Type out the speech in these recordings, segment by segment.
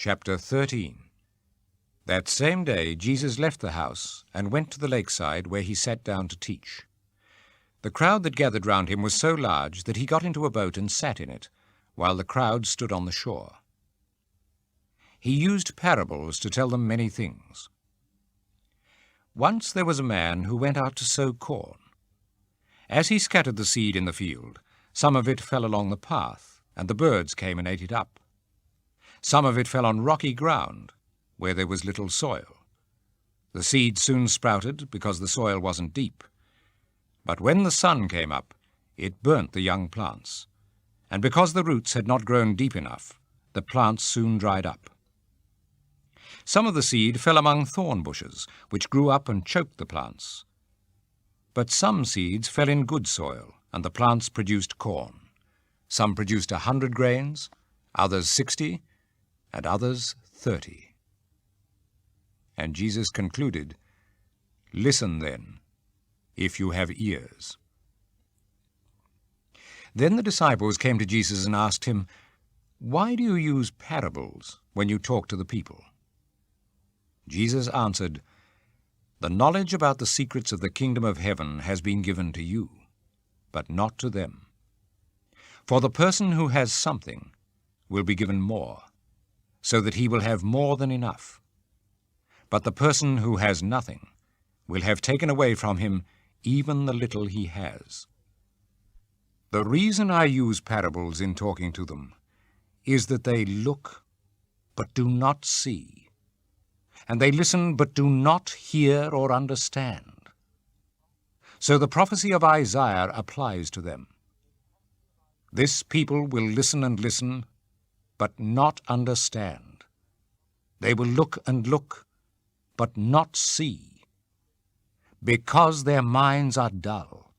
Chapter 13. That same day Jesus left the house and went to the lakeside, where he sat down to teach. The crowd that gathered round him was so large that he got into a boat and sat in it, while the crowd stood on the shore. He used parables to tell them many things. Once there was a man who went out to sow corn. As he scattered the seed in the field, some of it fell along the path, and the birds came and ate it up. Some of it fell on rocky ground, where there was little soil. The seed soon sprouted because the soil wasn't deep. But when the sun came up, it burnt the young plants, and because the roots had not grown deep enough, the plants soon dried up. Some of the seed fell among thorn bushes, which grew up and choked the plants. But some seeds fell in good soil, and the plants produced corn. Some produced 100 grains, others 60, and others 30. And Jesus concluded, "Listen then, if you have ears." Then the disciples came to Jesus and asked him, "Why do you use parables when you talk to the people?" Jesus answered, "The knowledge about the secrets of the kingdom of heaven has been given to you, but not to them. For the person who has something will be given more, so that he will have more than enough. But the person who has nothing will have taken away from him even the little he has. The reason I use parables in talking to them is that they look but do not see, and they listen but do not hear or understand. So the prophecy of Isaiah applies to them. This people will listen and listen, but not understand. They will look and look, but not see, because their minds are dull,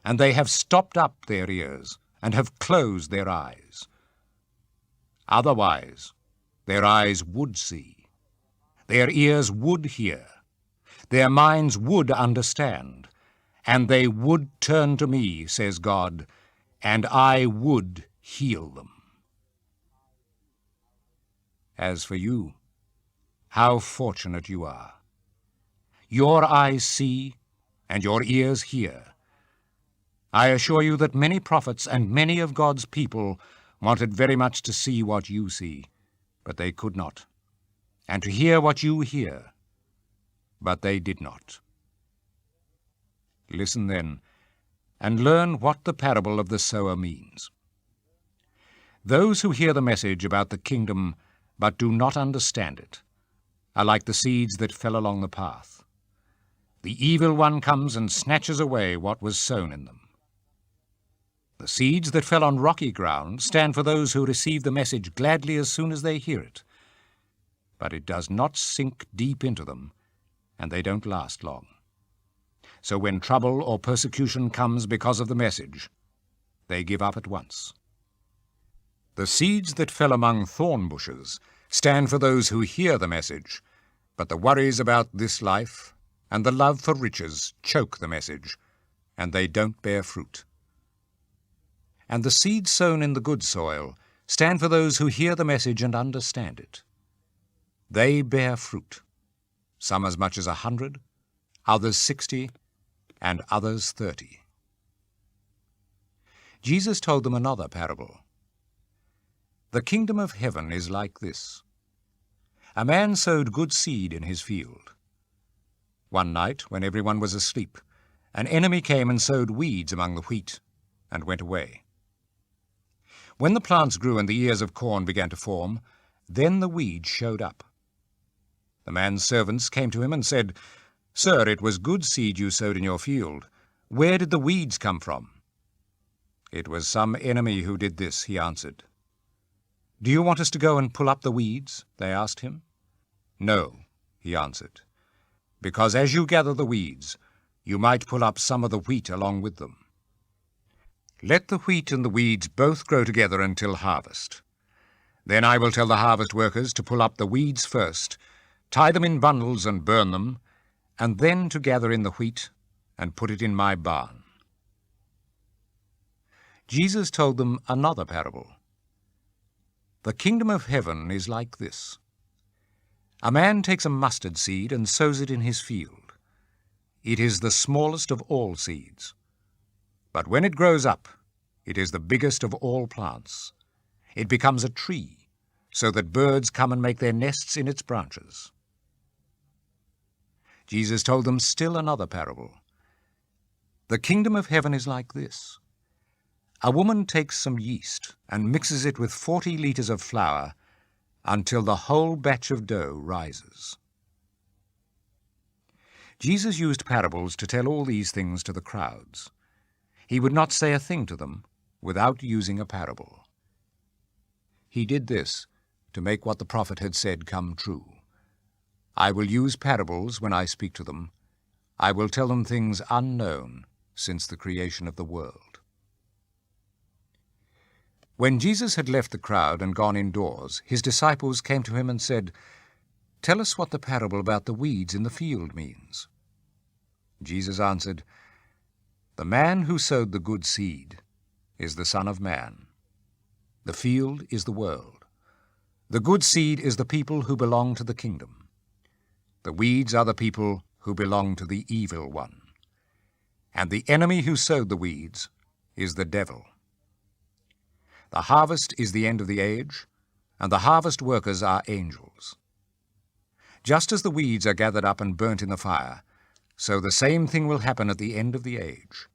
and they have stopped up their ears and have closed their eyes. Otherwise, their eyes would see, their ears would hear, their minds would understand, and they would turn to me, says God, and I would heal them. As for you, how fortunate you are. Your eyes see, and your ears hear. I assure you that many prophets and many of God's people wanted very much to see what you see, but they could not, and to hear what you hear, but they did not. Listen then, and learn what the parable of the sower means. Those who hear the message about the kingdom but do not understand it are like the seeds that fell along the path. The evil one comes and snatches away what was sown in them. The seeds that fell on rocky ground stand for those who receive the message gladly as soon as they hear it, but it does not sink deep into them, and they don't last long. So when trouble or persecution comes because of the message, they give up at once. The seeds that fell among thorn bushes stand for those who hear the message, but the worries about this life and the love for riches choke the message, and they don't bear fruit. And the seeds sown in the good soil stand for those who hear the message and understand it. They bear fruit, some as much as 100, others 60, and others 30. Jesus told them another parable. The kingdom of heaven is like this. A man sowed good seed in his field. One night, when everyone was asleep, an enemy came and sowed weeds among the wheat and went away. When the plants grew and the ears of corn began to form, then the weeds showed up. The man's servants came to him and said, "Sir, it was good seed you sowed in your field. Where did the weeds come from?" "It was some enemy who did this," he answered. "Do you want us to go and pull up the weeds?" they asked him. "No," he answered, "because as you gather the weeds, you might pull up some of the wheat along with them. Let the wheat and the weeds both grow together until harvest. Then I will tell the harvest workers to pull up the weeds first, tie them in bundles and burn them, and then to gather in the wheat and put it in my barn." Jesus told them another parable. The kingdom of heaven is like this. A man takes a mustard seed and sows it in his field. It is the smallest of all seeds. But when it grows up, it is the biggest of all plants. It becomes a tree, so that birds come and make their nests in its branches. Jesus told them still another parable. The kingdom of heaven is like this. A woman takes some yeast and mixes it with 40 liters of flour until the whole batch of dough rises. Jesus used parables to tell all these things to the crowds. He would not say a thing to them without using a parable. He did this to make what the prophet had said come true. I will use parables when I speak to them. I will tell them things unknown since the creation of the world. When Jesus had left the crowd and gone indoors, his disciples came to him and said, "Tell us what the parable about the weeds in the field means." Jesus answered, "The man who sowed the good seed is the Son of Man. The field is the world. The good seed is the people who belong to the kingdom. The weeds are the people who belong to the evil one. And the enemy who sowed the weeds is the devil. The harvest is the end of the age, and the harvest workers are angels. Just as the weeds are gathered up and burnt in the fire, so the same thing will happen at the end of the age.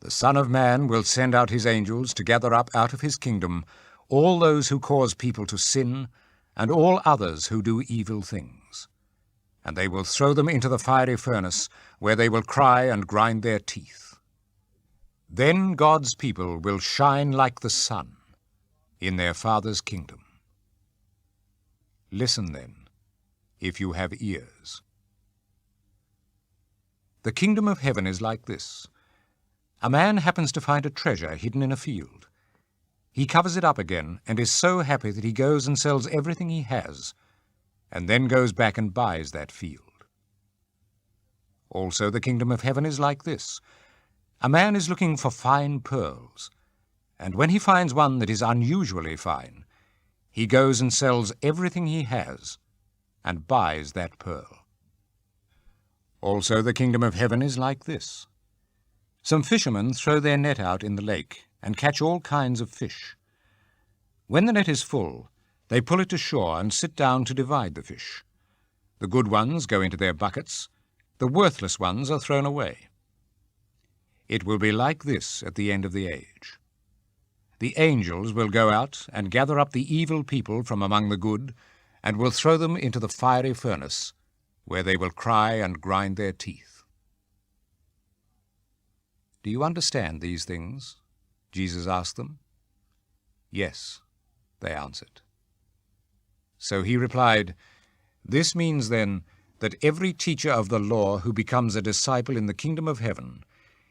The Son of Man will send out his angels to gather up out of his kingdom all those who cause people to sin and all others who do evil things. And they will throw them into the fiery furnace, where they will cry and grind their teeth. Then God's people will shine like the sun in their Father's kingdom. Listen then, if you have ears. The kingdom of heaven is like this. A man happens to find a treasure hidden in a field. He covers it up again and is so happy that he goes and sells everything he has, and then goes back and buys that field. Also, the kingdom of heaven is like this. A man is looking for fine pearls, and when he finds one that is unusually fine, he goes and sells everything he has and buys that pearl. Also, the kingdom of heaven is like this. Some fishermen throw their net out in the lake and catch all kinds of fish. When the net is full, they pull it to shore and sit down to divide the fish. The good ones go into their buckets, the worthless ones are thrown away. It will be like this at the end of the age. The angels will go out and gather up the evil people from among the good, and will throw them into the fiery furnace, where they will cry and grind their teeth. Do you understand these things? Jesus asked them. Yes, they answered. So he replied, This means then that every teacher of the law who becomes a disciple in the kingdom of heaven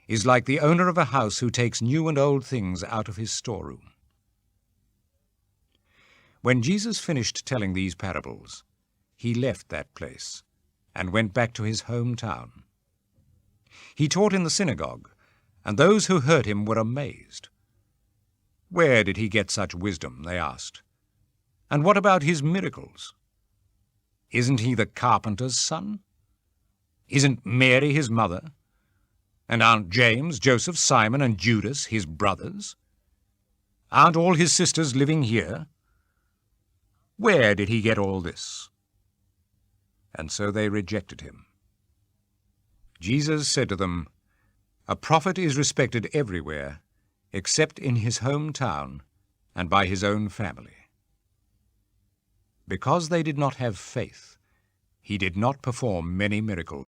is like the owner of a house who takes new and old things out of his storeroom. When Jesus finished telling these parables, he left that place and went back to his hometown. He taught in the synagogue, and those who heard him were amazed. Where did he get such wisdom, they asked. And what about his miracles? Isn't he the carpenter's son? Isn't Mary his mother? And aren't James, Joseph, Simon, and Judas his brothers? Aren't all his sisters living here? Where did he get all this? And so they rejected him. Jesus said to them, A prophet is respected everywhere, except in his hometown and by his own family. Because they did not have faith, he did not perform many miracles.